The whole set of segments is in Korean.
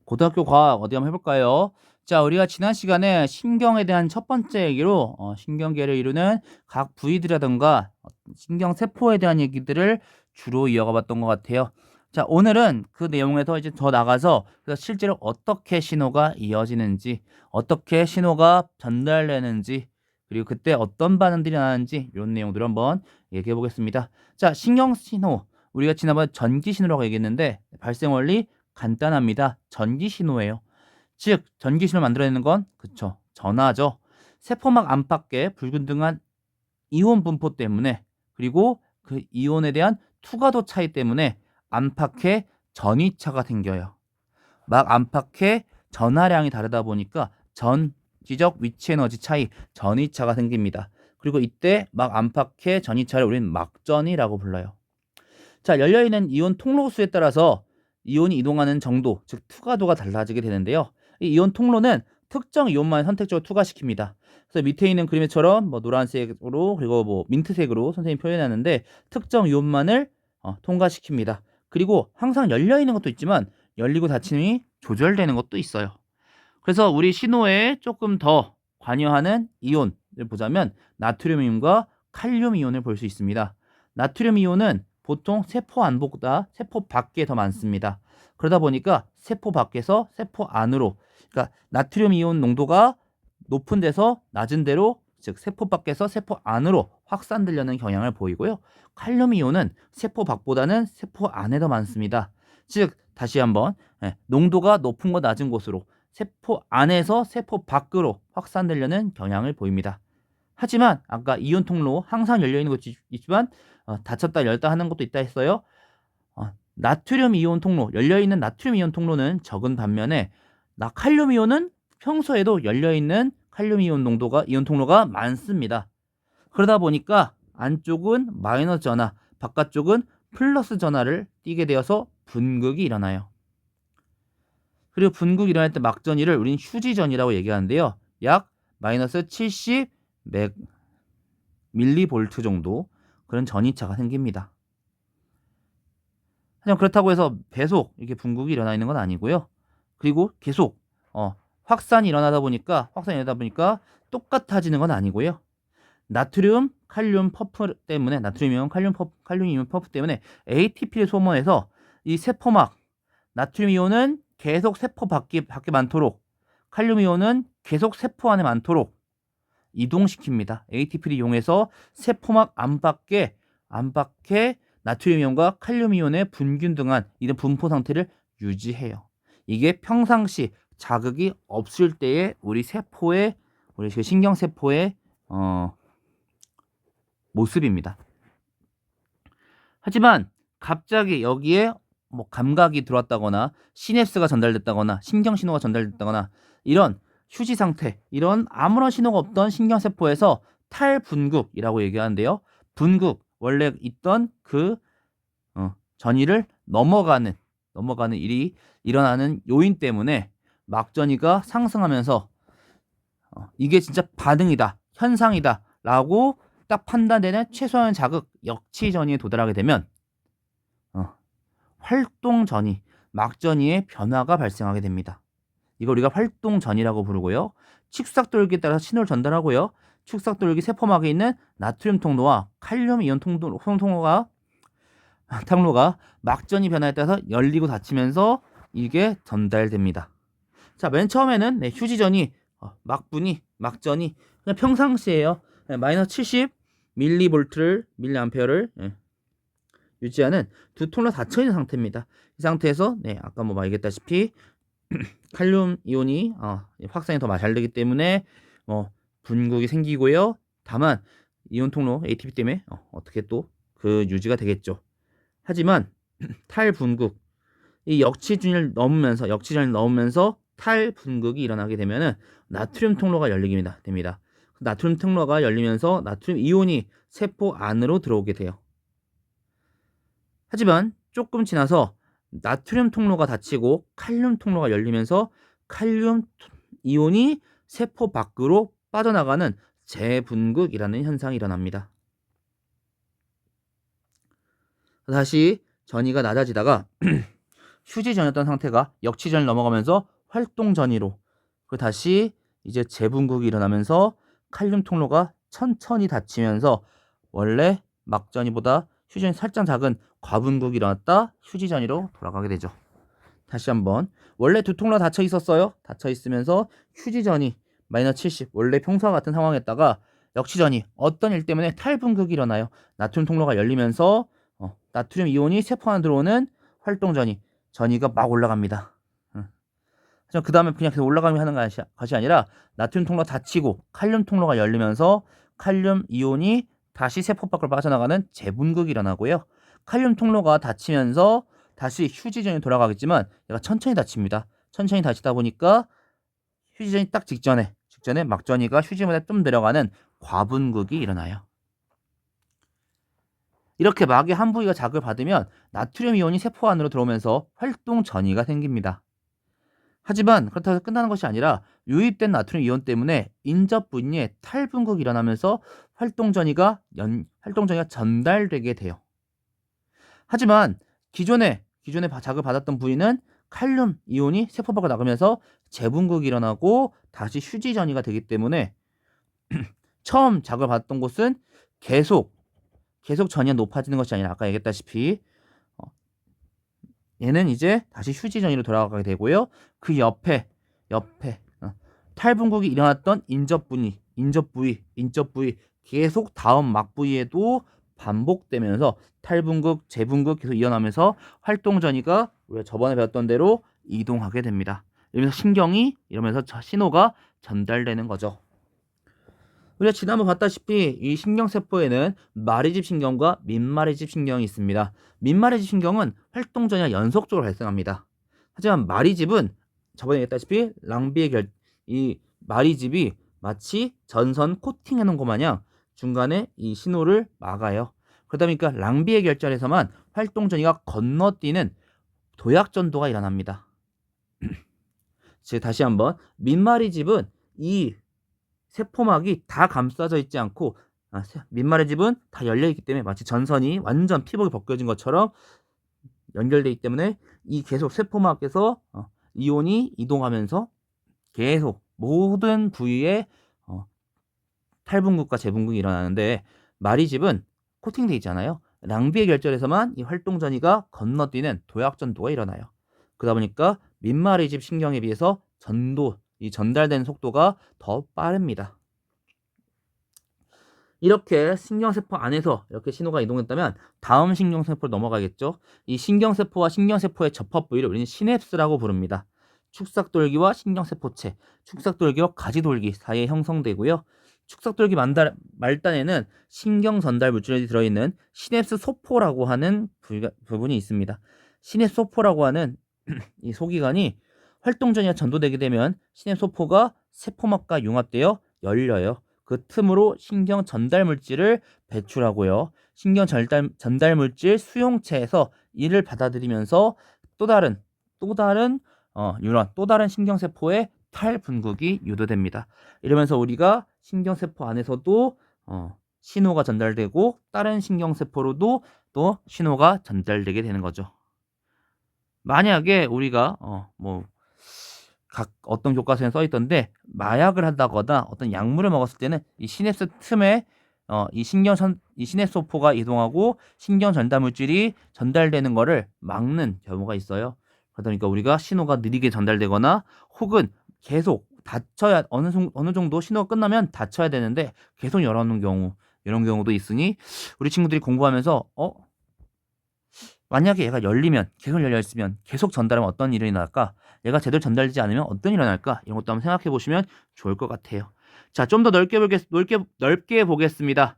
고등학교 과학 어디 한번 해볼까요? 자, 우리가 지난 시간에 신경에 대한 첫 번째 얘기로 신경계를 이루는 각 부위들이라든가 신경세포에 대한 얘기들을 주로 이어가 봤던 것 같아요. 자, 오늘은 그 내용에서 이제 더 나가서 그래서 실제로 어떻게 신호가 이어지는지, 어떻게 신호가 전달되는지, 그리고 그때 어떤 반응들이 나는지 이런 내용들을 한번 얘기해 보겠습니다. 자, 신경신호. 우리가 지난번에 전기신호라고 얘기했는데 발생 원리 간단합니다. 전기 신호예요. 즉 전기 신호를 만들어내는 건 그쵸, 전하죠. 세포막 안팎의 불균등한 이온 분포 때문에, 그리고 그 이온에 대한 투과도 차이 때문에 안팎에 전위차가 생겨요. 막 안팎의 전하량이 다르다 보니까 전지적 위치 에너지 차이, 전위차가 생깁니다. 그리고 이때 막 안팎의 전위차를 우리는 막전이라고 불러요. 자, 열려있는 이온 통로수에 따라서 이온이 이동하는 정도, 즉 투과도가 달라지게 되는데요. 이 이온 통로는 특정 이온만 선택적으로 투과시킵니다. 그래서 밑에 있는 그림처럼 뭐 노란색으로 그리고 뭐 민트색으로 선생님이 표현하는데 특정 이온만을 통과시킵니다. 그리고 항상 열려 있는 것도 있지만 열리고 닫힘이 조절되는 것도 있어요. 그래서 우리 신호에 조금 더 관여하는 이온을 보자면 나트륨 이온과 칼륨 이온을 볼 수 있습니다. 나트륨 이온은 보통 세포 안보다 세포 밖에 더 많습니다. 그러다 보니까 세포 밖에서 세포 안으로, 그러니까 나트륨 이온 농도가 높은 데서 낮은 데로, 즉 세포 밖에서 세포 안으로 확산되려는 경향을 보이고요. 칼륨 이온은 세포 밖보다는 세포 안에 더 많습니다. 즉 다시 한번 농도가 높은 것 낮은 곳으로 세포 안에서 세포 밖으로 확산되려는 경향을 보입니다. 하지만 아까 이온 통로 항상 열려 있는 것도 있지만 닫혔다 열다 하는 것도 있다 했어요. 나트륨 이온 통로, 열려 있는 나트륨 이온 통로는 적은 반면에 칼륨 이온은 평소에도 열려 있는 칼륨 이온 농도가 이온 통로가 많습니다. 그러다 보니까 안쪽은 마이너스 전하, 바깥쪽은 플러스 전하를 띠게 되어서 분극이 일어나요. 그리고 분극이 일어날 때 막전위를 우리는 휴지전이라고 얘기하는데요. 약 마이너스 70 밀리볼트 정도 그런 전위차가 생깁니다. 하지만 그렇다고 해서 계속 이게 분극이 일어나 있는 건 아니고요. 그리고 계속 확산이 일어나다 보니까 똑같아지는 건 아니고요. 나트륨, 칼륨 퍼프 때문에 나트륨이온, 칼륨 이온 퍼프 때문에 ATP를 소모해서 이 세포막 나트륨 이온은 계속 세포 밖에 많도록, 칼륨 이온은 계속 세포 안에 많도록 이동시킵니다. ATP를 이용해서 세포막 안팎에 나트륨 이온과 칼륨 이온의 분균등한 이런 분포 상태를 유지해요. 이게 평상시 자극이 없을 때의 우리 신경세포의 모습입니다. 하지만 갑자기 여기에 뭐 감각이 들어왔다거나 시냅스가 전달됐다거나 신경신호가 전달됐다거나 이런 휴지 상태, 이런 아무런 신호가 없던 신경세포에서 탈분극이라고 얘기하는데요. 분극, 원래 있던 그 전이를 넘어가는 일이 일어나는 요인 때문에 막전이가 상승하면서 이게 진짜 반응이다, 현상이다 라고 딱 판단되는 최소한 자극 역치전이에 도달하게 되면 활동전이, 막전이의 변화가 발생하게 됩니다. 이걸 우리가 활동전이라고 부르고요. 축삭돌기에 따라서 신호를 전달하고요. 축삭돌기 세포막에 있는 나트륨 통로와 칼륨 이온 통로가 막전이 변화에 따라서 열리고 닫히면서 이게 전달됩니다. 자, 맨 처음에는 휴지전이 막전이 그냥 평상시에요. 마이너스 70 밀리암페어를 유지하는 두 통로 닫혀 있는 상태입니다. 이 상태에서 아까 뭐 말했다시피 칼륨 이온이 확산이 더 잘 되기 때문에 분극이 생기고요. 다만 이온 통로 ATP 때문에 어떻게 또 그 유지가 되겠죠. 하지만 탈분극, 이 역치전을 넘으면서 탈분극이 일어나게 되면은 나트륨 통로가 열리게 됩니다. 나트륨 통로가 열리면서 나트륨 이온이 세포 안으로 들어오게 돼요. 하지만 조금 지나서 나트륨 통로가 닫히고 칼륨 통로가 열리면서 칼륨 이온이 세포 밖으로 빠져나가는 재분극이라는 현상이 일어납니다. 다시 전이가 낮아지다가 휴지전이었던 상태가 역치전을 넘어가면서 활동전이로 그 다시 이제 재분극이 일어나면서 칼륨 통로가 천천히 닫히면서 원래 막전이보다 휴지전이 살짝 작은 과분극이 일어났다 휴지전이로 돌아가게 되죠. 다시 한번 원래 두 통로가 닫혀 있었어요. 닫혀 있으면서 휴지전이 마이너스 70 원래 평소와 같은 상황에다가 역치전이 어떤 일 때문에 탈분극이 일어나요. 나트륨 통로가 열리면서 나트륨 이온이 세포 안에 들어오는 활동전이 전이가 막 올라갑니다. 그 다음에 그냥 계속 올라가면 하는 것이 아니라 나트륨 통로가 닫히고 칼륨 통로가 열리면서 칼륨 이온이 다시 세포 밖으로 빠져나가는 재분극이 일어나고요. 칼륨 통로가 닫히면서 다시 휴지전이 돌아가겠지만 얘가 천천히 닫힙니다. 천천히 닫히다 보니까 휴지전이 딱 직전에 막전이가 휴지전에 좀 내려가는 과분극이 일어나요. 이렇게 막의 한 부위가 자극을 받으면 나트륨 이온이 세포 안으로 들어오면서 활동 전이가 생깁니다. 하지만 그렇다고 해서 끝나는 것이 아니라 유입된 나트륨 이온 때문에 인접 부위에 탈분극이 일어나면서 활동 전이가 전달되게 돼요. 하지만 기존에 자극을 받았던 부위는 칼륨 이온이 세포 밖으로 나가면서 재분극이 일어나고 다시 휴지 전이가 되기 때문에 처음 자극을 받았던 곳은 계속 전이가 높아지는 것이 아니라 아까 얘기했다시피 얘는 이제 다시 휴지 전이로 돌아가게 되고요. 그 옆에 탈분극이 일어났던 인접 부위 계속 다음 막 부위에도 반복되면서 탈분극, 재분극 계속 일어나면서 활동 전이가 우리가 저번에 배웠던 대로 이동하게 됩니다. 이러면서 신호가 전달되는 거죠. 우리가 지난번 봤다시피 이 신경세포에는 마리집 신경과 민마리집 신경이 있습니다. 민마리집 신경은 활동 전이가 연속적으로 발생합니다. 하지만 마리집은 저번에 얘기했다시피 이 마리집이 마치 전선 코팅해 놓은 것 마냥 중간에 이 신호를 막아요. 그러다 보니까 랑비의 결절에서만 활동 전이가 건너뛰는 도약전도가 일어납니다. 다시 한번 민마리집은 이 세포막이 다 감싸져 있지 않고 민말의 집은 다 열려있기 때문에 마치 전선이 완전 피복이 벗겨진 것처럼 연결되어 있기 때문에 이 계속 세포막에서 이온이 이동하면서 계속 모든 부위에 탈분극과 재분극이 일어나는데 마리집은 코팅되어 있잖아요. 랑비의 결절에서만 이 활동전이가 건너뛰는 도약전도가 일어나요. 그러다 보니까 민마리집 신경에 비해서 이 전달되는 속도가 더 빠릅니다. 이렇게 신경세포 안에서 이렇게 신호가 이동했다면 다음 신경세포로 넘어가겠죠. 이 신경세포와 신경세포의 접합 부위를 우리는 시냅스라고 부릅니다. 축삭돌기와 신경세포체, 축삭돌기와 가지돌기 사이에 형성되고요. 축삭돌기 말단에는 신경전달 물질이 들어있는 시냅스 소포라고 하는 부분이 있습니다. 시냅스 소포라고 하는 이 소기관이 활동전이가 전도되게 되면 시냅소포가 세포막과 융합되어 열려요. 그 틈으로 신경 전달 물질을 배출하고요. 신경 전달 물질 수용체에서 이를 받아들이면서 또 다른 뉴런, 또 다른 신경세포의 탈분극이 유도됩니다. 이러면서 우리가 신경세포 안에서도 신호가 전달되고 다른 신경세포로도 또 신호가 전달되게 되는 거죠. 만약에 우리가 각 어떤 교과서에 써 있던데 마약을 한다거나 어떤 약물을 먹었을 때는 이 시냅스 틈에 이 시냅소포가 이동하고 신경 전달 물질이 전달되는 거를 막는 경우가 있어요. 그러다 보니까 우리가 신호가 느리게 전달되거나 혹은 계속 닫혀야 어느 정도 신호가 끝나면 닫혀야 되는데 계속 열어놓는 경우 이런 경우도 있으니 우리 친구들이 공부하면서 만약에 얘가 계속 열려있으면 계속 전달하면 어떤 일이 일어날까? 얘가 제대로 전달되지 않으면 어떤 일이 일어날까? 이런 것도 한번 생각해 보시면 좋을 것 같아요. 자, 좀 더 넓게 보겠습니다.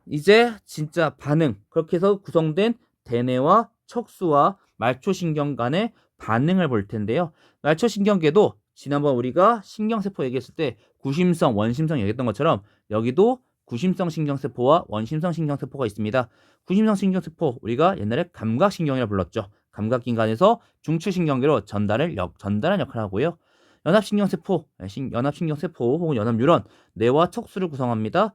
이제 진짜 반응, 그렇게 해서 구성된 대뇌와 척수와 말초신경 간의 반응을 볼 텐데요. 말초신경계도 지난번 우리가 신경세포 얘기했을 때 구심성, 원심성 얘기했던 것처럼 여기도 구심성 신경세포와 원심성 신경세포가 있습니다. 구심성 신경세포 우리가 옛날에 감각신경이라 불렀죠. 감각기관에서 중추신경계로 전달하는 역할을 하고요. 연합신경세포 혹은 연합뉴런, 뇌와 척수를 구성합니다.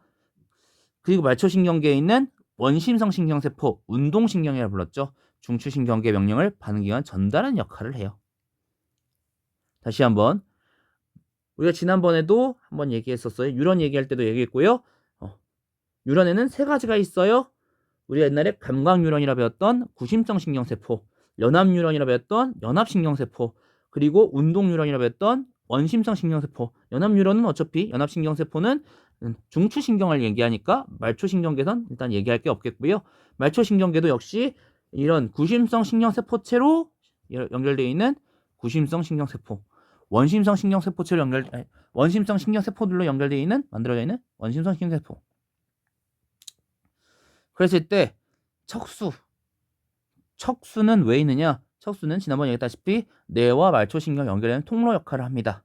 그리고 말초신경계에 있는 원심성 신경세포, 운동신경이라 불렀죠. 중추신경계 명령을 반응기관 전달하는 역할을 해요. 다시 한번 우리가 지난번에도 한번 얘기했었어요. 뉴런 얘기할 때도 얘기했고요. 뉴런에는 세 가지가 있어요. 우리가 옛날에 감각뉴런이라 배웠던 구심성 신경세포, 연합뉴런이라 배웠던 연합신경세포, 그리고 운동뉴런이라 배웠던 원심성 신경세포. 연합뉴런은 어차피 연합신경세포는 중추신경을 얘기하니까 말초신경계선 일단 얘기할 게 없겠고요. 말초신경계도 역시 이런 구심성 신경세포체로 연결되어 있는 구심성 신경세포, 원심성 신경세포체로 원심성 신경세포들로 연결되어 있는 만들어져 있는 원심성 신경세포. 그랬을 때 척수는 왜 있느냐? 척수는 지난번에 얘기했다시피 뇌와 말초신경 연결하는 통로 역할을 합니다.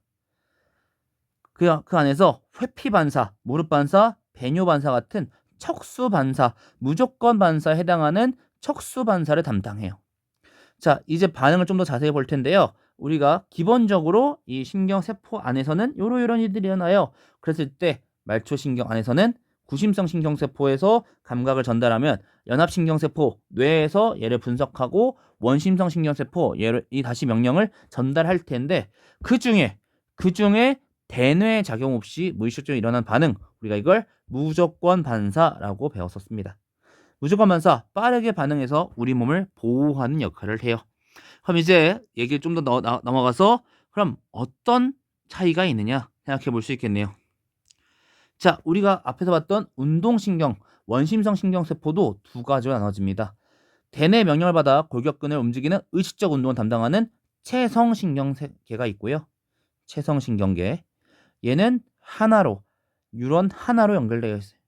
그 안에서 회피반사, 무릎반사, 배뇨반사 같은 척수반사, 무조건 반사에 해당하는 척수반사를 담당해요. 자, 이제 반응을 좀 더 자세히 볼 텐데요. 우리가 기본적으로 이 신경세포 안에서는 요런 일들이 일어나요. 그랬을 때 말초신경 안에서는 구심성 신경세포에서 감각을 전달하면 연합신경세포, 뇌에서 얘를 분석하고 원심성 신경세포, 얘를 이 다시 명령을 전달할 텐데 그 중에 대뇌 작용 없이 무의식적으로 일어난 반응, 우리가 이걸 무조건 반사라고 배웠었습니다. 무조건 반사, 빠르게 반응해서 우리 몸을 보호하는 역할을 해요. 그럼 이제 얘기를 좀 더 넘어가서 그럼 어떤 차이가 있느냐 생각해 볼 수 있겠네요. 자, 우리가 앞에서 봤던 운동신경, 원심성 신경세포도 두 가지로 나눠집니다. 대뇌 명령을 받아 골격근을 움직이는 의식적 운동을 담당하는 체성신경계가 있고요. 체성신경계. 얘는 하나로, 뉴런 하나로 연결되어 있어요.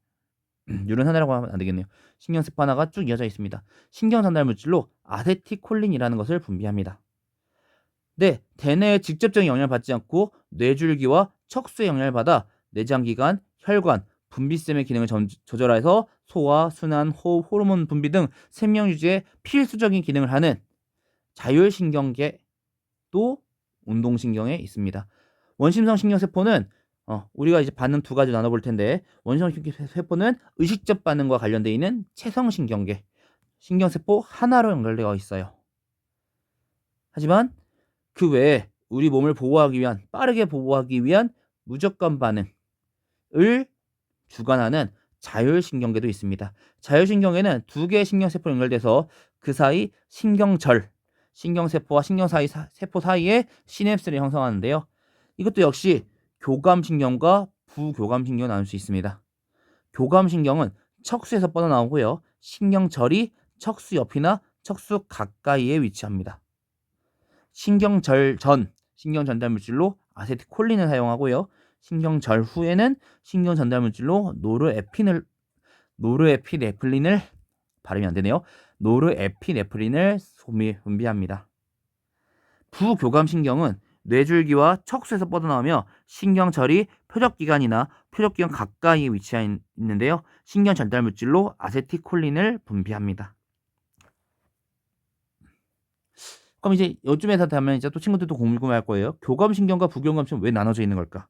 뉴런 하나라고 하면 안 되겠네요. 신경세포 하나가 쭉 이어져 있습니다. 신경 전달 물질로 아세틸콜린이라는 것을 분비합니다. 네, 대뇌의 직접적인 영향을 받지 않고 뇌줄기와 척수의 영향을 받아 내장기관, 혈관, 분비샘의 기능을 조절해서 소화, 순환, 호흡, 호르몬 분비 등 생명 유지에 필수적인 기능을 하는 자율신경계도 운동신경에 있습니다. 원심성 신경세포는 우리가 이제 반응 두 가지 나눠볼 텐데 원심성 신경세포는 의식적 반응과 관련되어 있는 체성신경계, 신경세포 하나로 연결되어 있어요. 하지만 그 외에 우리 몸을 보호하기 위한, 빠르게 보호하기 위한 무조건 반응을 주관하는 자율신경계도 있습니다. 자율신경계는 두 개의 신경세포로 연결돼서 그 사이 신경세포와 신경세포 사이에 시냅스를 형성하는데요. 이것도 역시 교감신경과 부교감신경을 나눌 수 있습니다. 교감신경은 척수에서 뻗어나오고요. 신경절이 척수 옆이나 척수 가까이에 위치합니다. 신경절 전, 신경 전달 물질로 아세틸콜린을 사용하고요. 신경절 후에는 신경 전달 물질로 노르에피네프린을 발음이 안 되네요. 노르에피네프린을 분비합니다. 부교감신경은 뇌줄기와 척수에서 뻗어나오며 신경절이 표적기관이나 표적기관 가까이에 위치해 있는데요. 신경 전달 물질로 아세틸콜린을 분비합니다. 그럼 이제 요쯤에서 되면 이제 또 친구들도 궁금해할 거예요. 교감신경과 부교감신경 왜 나눠져 있는 걸까?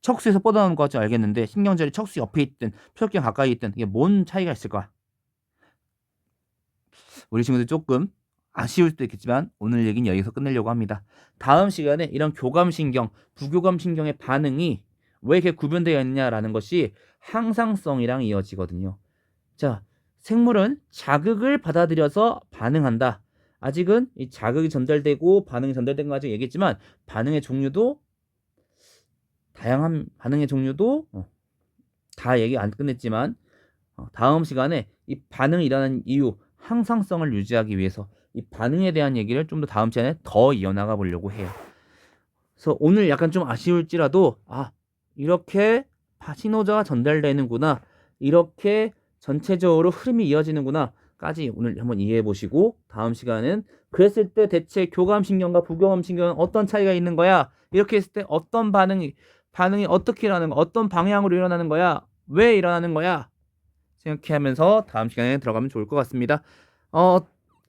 척수에서 뻗어나오는 거 같지 알겠는데 신경절이 척수 옆에 있든 표적기관 가까이 있든 이게 뭔 차이가 있을까? 우리 친구들 조금 아쉬울 수도 있겠지만 오늘 얘기는 여기서 끝내려고 합니다. 다음 시간에 이런 교감신경, 부교감신경의 반응이 왜 이렇게 구분되어 있느냐라는 것이 항상성이랑 이어지거든요. 자, 생물은 자극을 받아들여서 반응한다. 아직은 이 자극이 전달되고 반응이 전달된 거 아직 얘기했지만 반응의 종류도 다양한 반응의 종류도 다 얘기 안 끝냈지만 다음 시간에 이 반응이 일어나는 이유, 항상성을 유지하기 위해서 이 반응에 대한 얘기를 좀 더 다음 시간에 더 이어나가 보려고 해요. 그래서 오늘 약간 좀 아쉬울지라도 이렇게 신호자가 전달되는구나, 이렇게 전체적으로 흐름이 이어지는구나 까지 오늘 한번 이해해 보시고 다음 시간은 그랬을 때 대체 교감신경과 부교감신경은 어떤 차이가 있는 거야? 이렇게 했을 때 어떤 반응이 어떻게 일어나는 거야? 어떤 방향으로 일어나는 거야? 왜 일어나는 거야? 생각하면서 다음 시간에 들어가면 좋을 것 같습니다.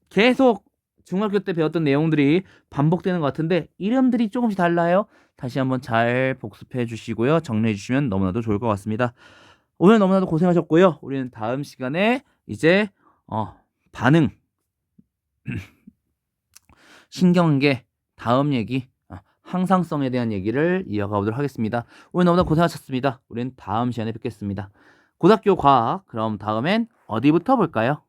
계속 중학교 때 배웠던 내용들이 반복되는 것 같은데 이름들이 조금씩 달라요. 다시 한번 잘 복습해 주시고요. 정리해 주시면 너무나도 좋을 것 같습니다. 오늘 너무나도 고생하셨고요. 우리는 다음 시간에 이제 반응, 신경계 다음 얘기 항상성에 대한 얘기를 이어가 보도록 하겠습니다. 오늘 너무나 고생하셨습니다. 우리는 다음 시간에 뵙겠습니다. 고등학교 과학 그럼 다음엔 어디부터 볼까요?